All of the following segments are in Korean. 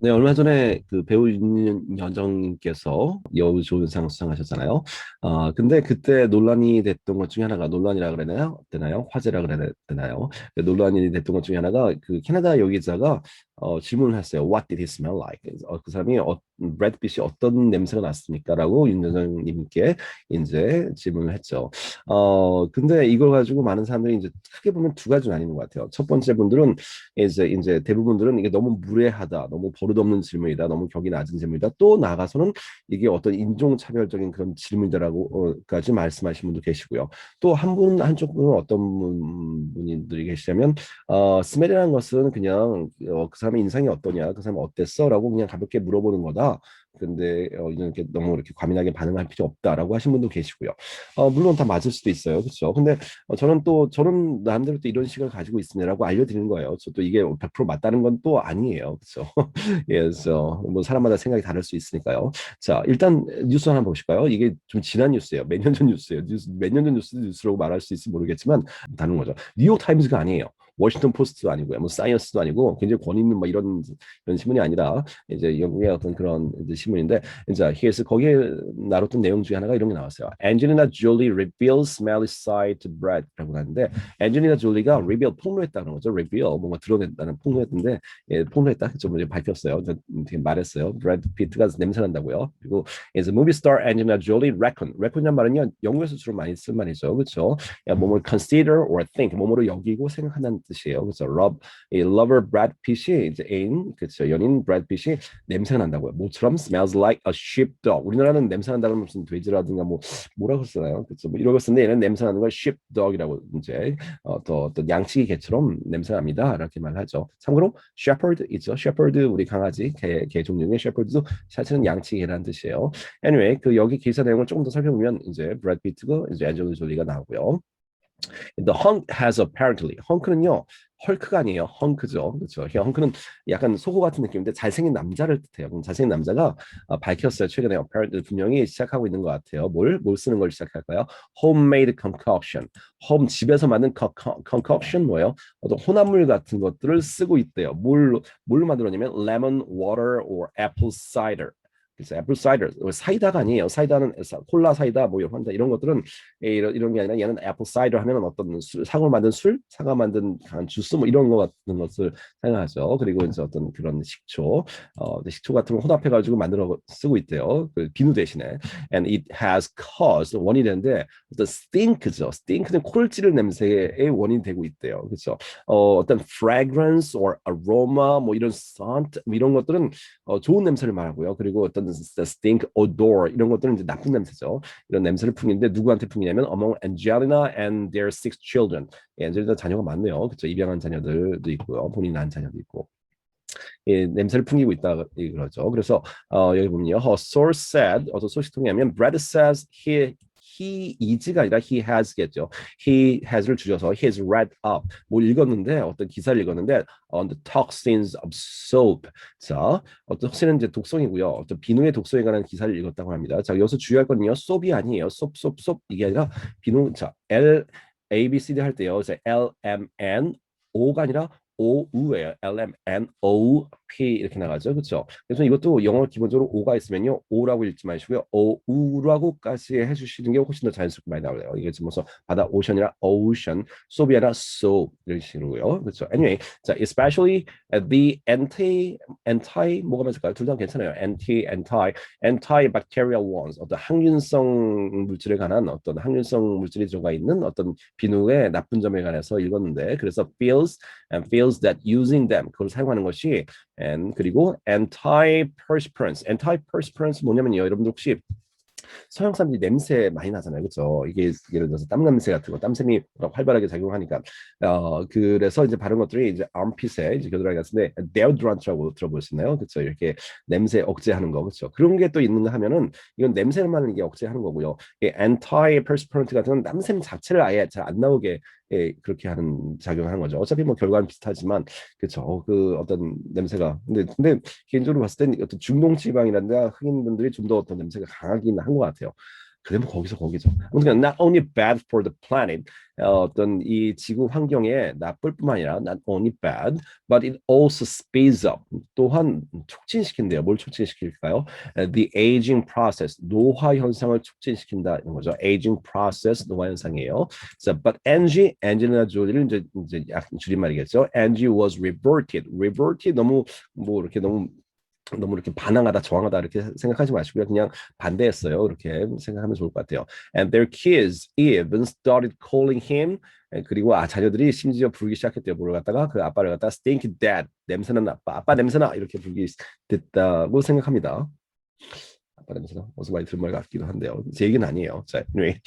네, 얼마 전에 그 배우 윤여정님께서 여우조연상 수상하셨잖아요. 근데 그때 논란이 됐던 것 중에 하나가 논란이라 그래야 되나요? 화제라 그래야 되나요? 논란이 됐던 것 중에 하나가 그 캐나다 여기자가 질문을 했어요. What did he smell like? 그 사람이 브래드 pit이 어떤 냄새가 났습니까?라고 윤여정님께 이제 질문을 했죠. 근데 이걸 가지고 많은 사람들이 이제 크게 보면 두 가지 나뉘는 것 같아요. 첫 번째 분들은 이제 대부분들은 이게 너무 무례하다, 너무 버릇없는 질문이다, 너무 격이 낮은 질문이다. 또 나아가서는 이게 어떤 인종차별적인 그런 질문이다라고까지 말씀하신 분도 계시고요. 또 한쪽 분은 어떤 분들이 계시냐면 스멜이라는 것은 그냥 그 사람의 인상이 어떠냐, 그 사람 어땠어?라고 그냥 가볍게 물어보는 거다. 근데 이렇게 너무 이렇게 과민하게 반응할 필요 없다라고 하신 분도 계시고요. 물론 다 맞을 수도 있어요, 그렇죠? 근데 저는 나름대로 또 이런 식을 가지고 있습니다라고 알려드리는 거예요. 저 또 이게 100% 맞다는 건 또 아니에요, 그렇죠? 예, 그래서 뭐 사람마다 생각이 다를 수 있으니까요. 자, 일단 뉴스 하나 보실까요? 이게 좀 지난 뉴스예요. 몇 년 전 뉴스예요. 몇 년 전 뉴스라고 말할 수 있을지 모르겠지만 다른 거죠. 뉴욕 타임즈가 아니에요. 워싱턴 포스트도 아니고요, 뭐 사이언스도 아니고 굉장히 권위 있는 뭐 이런 신문이 아니라 이제 영국의 어떤 그런 이제 신문인데 이제 그래서 거기에 나눴던 내용 중에 하나가 이런 게 나왔어요. Angelina Jolie reveals smelly side to Brad라고 하는데 앤젤리나 졸리가 reveal 폭로했다는 거죠. reveal 뭔가 드러냈다는 폭로했는데 예, 폭로했다 좀 이제 밝혔어요. 되게 말했어요. 브래드 피트가 냄새 난다고요. 그리고 is movie star Angelina Jolie reckon이란 말은요 영국에서 주로 많이 쓴 말이죠. 그렇죠? 뭐뭐 consider or think 뭐뭐로 여기고 생각한다는 뜻이에요. 그래서 이 lover 브래드 핏이 이제 애인 그렇죠 연인 브래드 핏이 냄새가 난다고요. 모처럼 smells like a sheepdog. 우리나라는 냄새 난다는 무슨 돼지라든가 뭐 뭐라고 쓰나요? 그렇죠. 뭐 이러고 쓰는데 얘는 냄새 나는 걸 sheepdog이라고 이제 더 어떤 양치기 개처럼 냄새 납니다. 이렇게 말하죠. 참고로 shepherd 있죠. shepherd 우리 강아지 개 종류 중에 shepherd도 사실은 양치기 개라는 뜻이에요. Anyway, 그 여기 기사 내용을 조금 더 살펴보면 이제 브래드 피트가 이제 앤젤리나 졸리가 나오고요. The hunk has apparently 헝크는요 헐크가 아니에요 헝크죠 그렇죠 헝크는 약간 속어 같은 느낌인데 잘생긴 남자를 뜻해요 그럼 잘생긴 남자가 밝혔어요 최근에 apparently 분명히 시작하고 있는 것 같아요 뭘 쓰는 걸 시작할까요 homemade concoction 홈 집에서 만든 concoction 뭐예요 어떤 혼합물 같은 것들을 쓰고 있대요 뭘로 만들었냐면 lemon water or apple cider 그래서 애플 사이더 사이다가 아니에요. 사이다는 콜라 사이다 뭐 이런 것들은 이런 게 아니라 얘는 애플 사이더 하면 어떤 사과 만든 사과 만든 주스 뭐 이런 거 같은 것을 사용하죠. 그리고 이제 어떤 그런 식초 같은 거 혼합해가지고 만들어 쓰고 있대요. 그 비누 대신에 and it has caused 원인이 되는데 어떤 stink죠. stink는 코를 찌를 냄새의 원인이 되고 있대요. 그렇죠. 어떤 fragrance or aroma 뭐 이런 scent 뭐 이런 것들은 좋은 냄새를 말하고요. 그리고 어떤 stink odor 이런 것들은 이제 나쁜 냄새죠. 이런 냄새를 풍기는데 누구한테 풍기냐면 among Angelina and their six children. 예, 앤젤리나 자녀가 많네요. 그렇죠. 입양한 자녀들도 있고요. 본인이 낳은 자녀도 있고. 예, 냄새를 풍기고 있다 그러죠. 그래서 여기 보면요. A source said 어떤 소식통에 하면 Brad says he is가 아니라 he has겠죠. he has를 줄여서 he has read up 뭘 읽었는데 어떤 기사를 읽었는데 on the toxins of soap. 자, 어떤 혹시는 이제 독성이고요. 어떤 비누의 독성에 관한 기사를 읽었다고 합니다. 자, 여기서 주의할 건요. soap이 아니에요. soap 이게 아니라 비누 자, L A B C D 할 때요. 이제 L M N O가 아니라 OU예요. LMNOP 이렇게 나가죠. 그렇죠? 그래서 이것도 영어 기본적으로 O가 있으면요. O라고 읽지 마시고요. OU라고까지 해주시는 게 훨씬 더 자연스럽게 많이 나와요. 이게 지금 무슨 바다 오션이라 ocean, soap이 아니라 soap 이런 식으로요. 그렇죠? Anyway, 자, especially the anti 뭐가 맞을까요? 둘 다 괜찮아요. antibacterial ones 어떤 항균성 물질에 관한 어떤 항균성 물질이 들어가 있는 어떤 비누의 나쁜 점에 관해서 읽었는데 그래서 feels that using them 그걸 사용하는 것이 and 그리고 antiperspirants 뭐냐면요 여러분들 혹시 서양 사람들이 냄새 많이 나잖아요 그렇죠 이게 예를 들어서 땀 냄새 같은 거 땀샘이 활발하게 작용하니까 그래서 이제 바른 것들이 이제 armpit에 이제 겨드랑이 같은데 deodorant라고 들어보셨나요 그렇죠 이렇게 냄새 억제하는 거 그렇죠 그런 게 또 있는가 하면은 이건 냄새만 이게 억제하는 거고요 antiperspirant 같은 건 땀샘 자체를 아예 잘 안 나오게 예, 그렇게 하는 작용하는 거죠. 어차피 뭐 결과는 비슷하지만 그렇죠. 그 어떤 냄새가 근데 개인적으로 봤을 땐 어떤 중동 지방이라든가 흑인분들이 좀 더 어떤 냄새가 강하긴 한 것 같아요. 그대로 거기서 거기죠. 그러니까 not only bad for the planet, 어떤 이 지구 환경에 나쁠 뿐만 아니라 not only bad, but it also speeds up. 또한 촉진시킨대요. 뭘 촉진시킬까요? The aging process, 노화 현상을 촉진시킨다는 거죠. aging process, 노화 현상이에요. So, but Angie, 앤젤리나 졸리를 이제 줄임말이겠죠. Angie was reverted. reverted 너무 뭐 이렇게 너무 이렇게 반항하다, 저항하다 이렇게 생각하지 마시고요. 그냥 반대했어요. 이렇게 생각하면 좋을 것 같아요. And their kids even started calling him. 그리고 자녀들이 심지어 부르기 시작했대요. 뭘 갖다가 그 아빠를 갖다가 stinky dad, 냄새나는 아빠, 아빠 냄새나 이렇게 부르기 됐다고 생각합니다. 아빠 냄새나 어서 많이 들은 말 같기도 한데요. 제 얘기는 아니에요. 자, anyway.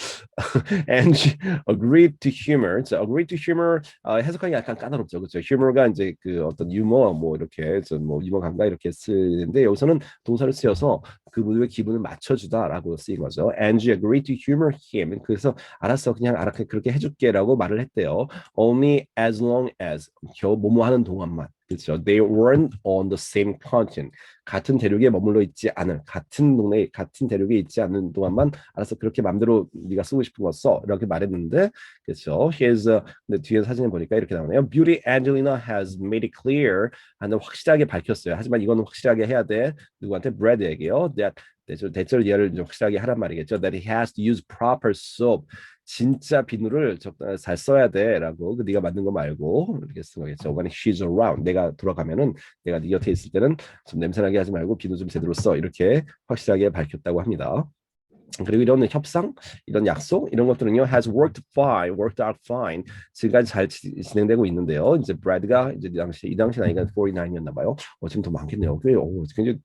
And she agreed to humor. 자, agreed to humor 해석하기 약간 까다롭죠, 그렇죠? humor가 이제 그 어떤 유머 뭐 이렇게 뭐 유머 감각 이렇게 쓰는데 여기서는 동사를 쓰여서 그분의 기분을 맞춰주다라고 쓰인 거죠. And she agreed to humor him. 그래서 알았어, 그냥 알았게 그렇게 해줄게라고 말을 했대요. Only as long as 겨우 뭐뭐 하는 동안만. 그렇죠. They weren't on the same continent. 같은 대륙에 머물러 있지 않은 같은 동네 같은 대륙에 있지 않은 동안만 알아서 그렇게 마음대로 네가 쓰고 싶은 거 써. 이렇게 말했는데 그렇죠. 근데 뒤에 사진을 보니까 이렇게 나오네요. Beauty Angelina has made it clear. 하는 확실하게 밝혔어요. 하지만 이거는 확실하게 해야 돼. 누구한테? 브래드에게요. That 대절 이해를 확실하게 하란 말이겠죠. That he has to use proper soap. 진짜 비누를 잘 써야 돼라고 그 네가 만든 거 말고 이렇게 쓴 거겠죠. When she's around, 내가 돌아가면은 내가 네 곁에 있을 때는 좀 냄새나게 하지 말고 비누 좀 제대로 써 이렇게 확실하게 밝혔다고 합니다. 그리고 이런 협상, 이런 약속, 이런 것들은요 has worked fine, worked out fine. 지금까지 잘 진행되고 있는데요. 이제 브래드가 이제 이 당시 나이가 49이었나 봐요. 지금 더 많겠네요. 굉장히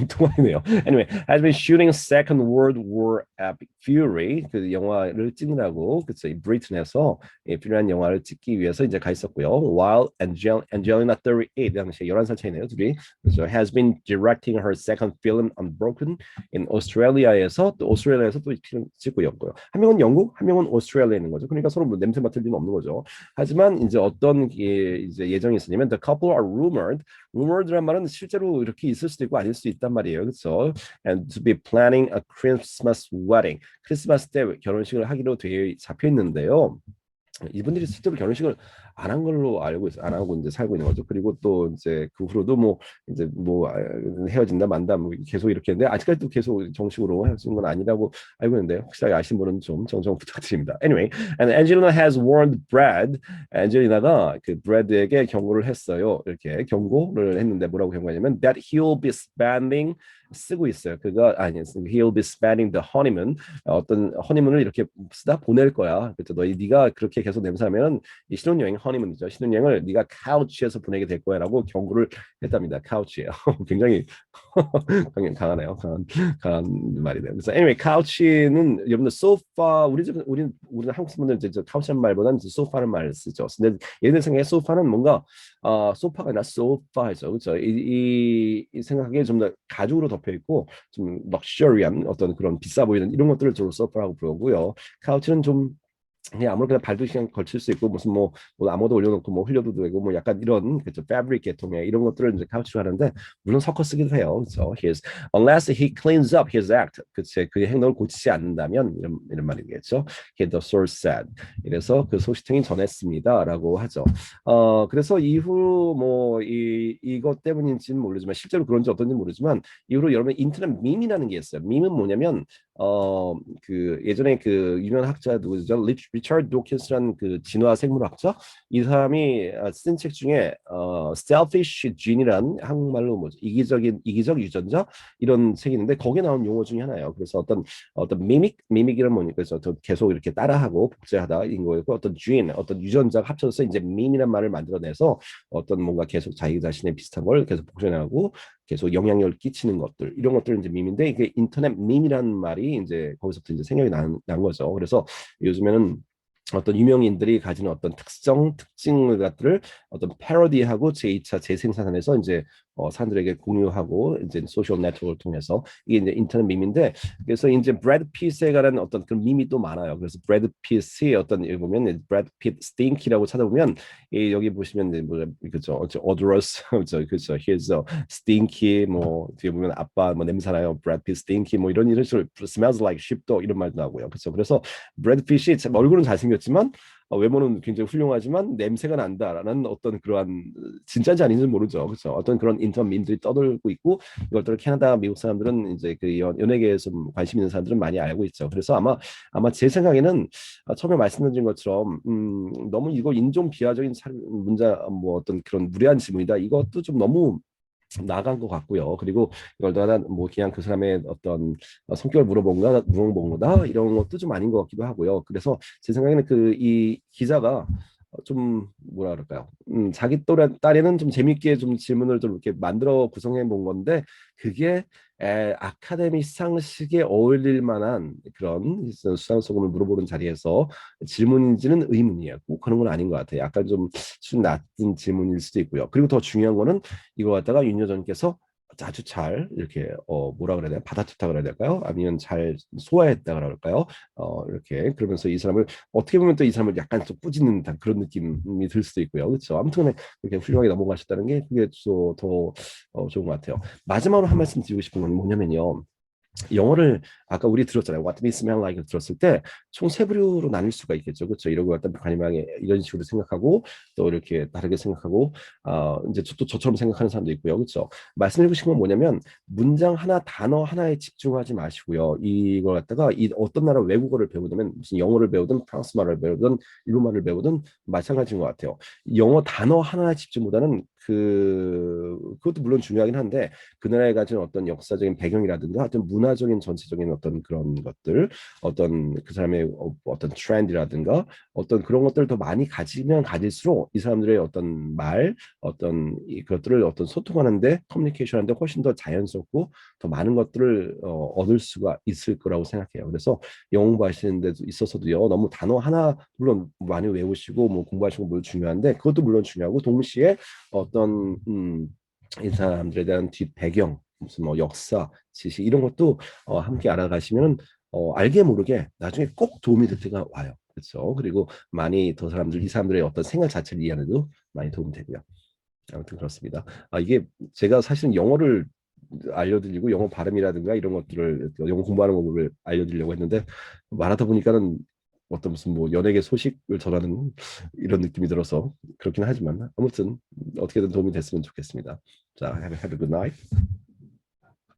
동안이네요. Anyway, has been shooting Second World War Epic Fury 그 영화를 찍느라고 그쵸 브리튼에서 필요한 영화를 찍기 위해서 이제 가 있었고요. While Angelina 38 당시에 11살 차이네요, 둘이. 그래서 has been directing her second film Unbroken in Australia에서 또 오스트레일리아에서 또 찍고 있고요. 한 명은 영국, 한 명은 오스트레일리아에 있는 거죠. 그러니까 서로 뭐 냄새 맡을 리는 없는 거죠. 하지만 이제 어떤 이제 예정이 있으냐면 the couple are rumored. rumored란 말은 실제로 이렇게 있을 수도 있고 아닐 수도 있단 말이에요. 그렇죠? And to be planning a Christmas wedding. 크리스마스 때 결혼식을 하기로 되어 잡혀 있는데요. 이분들이 실제로 결혼식을 안 한 걸로 알고 있어, 안 하고 이제 살고 있는 거죠. 그리고 또 이제 그 후로도 뭐 이제 뭐 헤어진다 만다 뭐 계속 이렇게 했는데 아직까지도 계속 정식으로 헤어진 건 아니라고 알고 있는데 혹시 아시는 분은 좀 정정 부탁드립니다. Anyway, and Angelina has warned Brad. 안젤리나가 그 브래드에게 경고를 했어요. 이렇게 경고를 했는데 뭐라고 경고하냐면 that he'll be spending 쓰고 있어요. 그가 아니 he'll be spending the honeymoon 어떤 허니문을 이렇게 쓰다 보낼 거야. 그렇죠. 네가 그렇게 계속 냄새하면 이 신혼여행 허니문이죠. 신혼여행을 네가 카우치에서 보내게 될 거야라고 경고를 했답니다. 카우치예요. 굉장히 강하네요. 강한 말이네요. 그래서 anyway 카우치는 여러분들 소파 우리는 한국 분들 이제 카우치란 말보다는 소파는 말 쓰죠. 근데 얘들 생각에 소파는 뭔가 소파가 아니라 소파죠. 그렇죠. 이 생각에 좀 더 가죽으로 덮여 있고 좀 럭셔리한 어떤 그런 비싸 보이는 이런 것들을 주로 소파라고 부르고요. 카우치는 좀 그냥 아무렇게나 발도 그냥 걸칠 수 있고 무슨 뭐 아무도 올려놓고 뭐 흘려도 되고 뭐 약간 이런 그죠 패브릭 계통의 이런 것들을 이제 카우치로 하는데 물론 섞어 쓰기도 해요. 그래서 unless he cleans up his act 그치 그 행동을 고치지 않는다면 이런 말이겠죠. He the source said. 이래서 그 소식통이 전했습니다라고 하죠. 그래서 이후 뭐 이것 때문인지는 모르지만 실제로 그런지 어떤지 모르지만 이후로 여러분 인터넷 밈이라는 게 있어요. 밈은 뭐냐면 그 예전에 그 유명한 학자 누구죠? 리처드 도킨스라는 그 진화 생물학자 이 사람이 쓴 책 중에 selfish gene이라는 한국말로 뭐죠? 이기적 유전자 이런 책이 있는데 거기에 나온 용어 중에 하나예요. 그래서 어떤 미믹이란 뭐니까 그래서 계속 이렇게 따라하고 복제하다 이런 거였고 어떤 gene 어떤 유전자가 합쳐져서 이제 밈이란 말을 만들어내서 어떤 뭔가 계속 자기 자신의 비슷한 걸 계속 복제하고 계속 영향력을 끼치는 것들 이런 것들은 이제 밈인데 이게 인터넷 밈이라는 말이 이제 거기서부터 이제 생각이 난 거죠. 그래서 요즘에는 어떤 유명인들이 가지는 어떤 특징을 어떤 패러디하고 제2차 재생산해서 이제 사람들에게 공유하고 이제 소셜 네트워크를 통해서 이게 이제 인터넷 밈인데 그래서 이제 브래드 핏에 관한 어떤 그런 밈이 또 많아요. 그래서 브래드 핏이 어떤 여기 보면 브래드 핏 스팅키라고 찾아보면 이 여기 보시면 이제 뭐 그죠, odorous 그죠, here's a stinky 뭐 뒤에 보면 아빠 뭐 냄새나요, 브래드 핏 스팅키 뭐 이런 식으로 smells like sheepdog 이런 말도 나오고요. 그렇죠. 그래서 브래드 핏이 얼굴은 잘생겼지만 외모는 굉장히 훌륭하지만 냄새가 난다라는 어떤 그러한 진짜인지 아닌지는 모르죠. 그렇죠. 어떤 그런 인터넷 밈들이 떠돌고 있고 이것들을 캐나다, 미국 사람들은 이제 그 연예계에 좀 관심 있는 사람들은 많이 알고 있죠. 그래서 아마 제 생각에는 처음에 말씀드린 것처럼 너무 이거 인종 비하적인 문제 뭐 어떤 그런 무례한 질문이다. 이것도 좀 너무 나간 것 같고요. 그리고 이걸 다 뭐 그냥 그 사람의 어떤 성격을 물어본 거다 이런 것도 좀 아닌 것 같기도 하고요. 그래서 제 생각에는 그 이 기자가 좀 뭐라 그럴까요? 자기 또래 딸에는 좀 재밌게 좀 질문을 좀 이렇게 만들어 구성해 본 건데 그게 아카데미 시상식에 어울릴 만한 그런 수상소감을 물어보는 자리에서 질문인지는 의문이에요. 꼭 그런 건 아닌 것 같아요. 약간 좀 수준 낮은 질문일 수도 있고요. 그리고 더 중요한 거는 이거 갖다가 윤 여정께서 아주 잘 이렇게 뭐라 그래야 되나 받아쳤다 그래야 될까요? 아니면 잘 소화했다 그럴까요? 이렇게 그러면서 이 사람을 어떻게 보면 또 이 사람을 약간 좀 꾸짖는 듯한 그런 느낌이 들 수도 있고요. 그렇죠. 아무튼 그렇게 훌륭하게 넘어가셨다는 게 그게 더 좋은 것 같아요. 마지막으로 한 말씀 드리고 싶은 건 뭐냐면요. 영어를 아까 우리 들었잖아요. What makes me like 들었을 때 총 세 부류로 나눌 수가 있겠죠. 그렇죠. 이러고 갖다 가님방에 이런 식으로 생각하고 또 이렇게 다르게 생각하고 이제 또 저처럼 생각하는 사람도 있고요. 그렇죠. 말씀드리고 싶은 건 뭐냐면 문장 하나 단어 하나에 집중하지 마시고요. 이걸 갖다가 이 어떤 나라 외국어를 배우든 무슨 영어를 배우든 프랑스 말을 배우든 일본 말을 배우든 마찬가지인 것 같아요. 영어 단어 하나에 집중보다는 그것도 물론 중요하긴 한데 그 나라에 가진 어떤 역사적인 배경이라든가 어떤 문화적인 전체적인 어떤 그런 것들 어떤 그 사람의 어떤 트렌드라든가 어떤 그런 것들을 더 많이 가지면 가질수록 이 사람들의 어떤 말 어떤 그것들을 어떤 소통하는데 커뮤니케이션 하는데 훨씬 더 자연스럽고 더 많은 것들을 얻을 수가 있을 거라고 생각해요. 그래서 영어 공부하시는 데 있어서도요 너무 단어 하나 물론 많이 외우시고 뭐 공부하시고 물론 중요한데 그것도 물론 중요하고 동시에 어떤 이 사람들에 대한 뒷 배경, 무슨 뭐 역사, 지식 이런 것도 함께 알아가시면 알게 모르게 나중에 꼭 도움이 될 때가 와요. 그렇죠. 그리고 많이 더 사람들 이 사람들의 어떤 생각 자체를 이해하는데도 많이 도움이 되고요. 아무튼 그렇습니다. 이게 제가 사실은 영어를 알려드리고 영어 발음이라든가 이런 것들을 영어 공부하는 법을 알려드리려고 했는데 말하다 보니까는 어떤 무슨 뭐 연예계 소식을 전하는 이런 느낌이 들어서 그렇긴 하지만 아무튼 어떻게든 도움이 됐으면 좋겠습니다. 자, have a good night.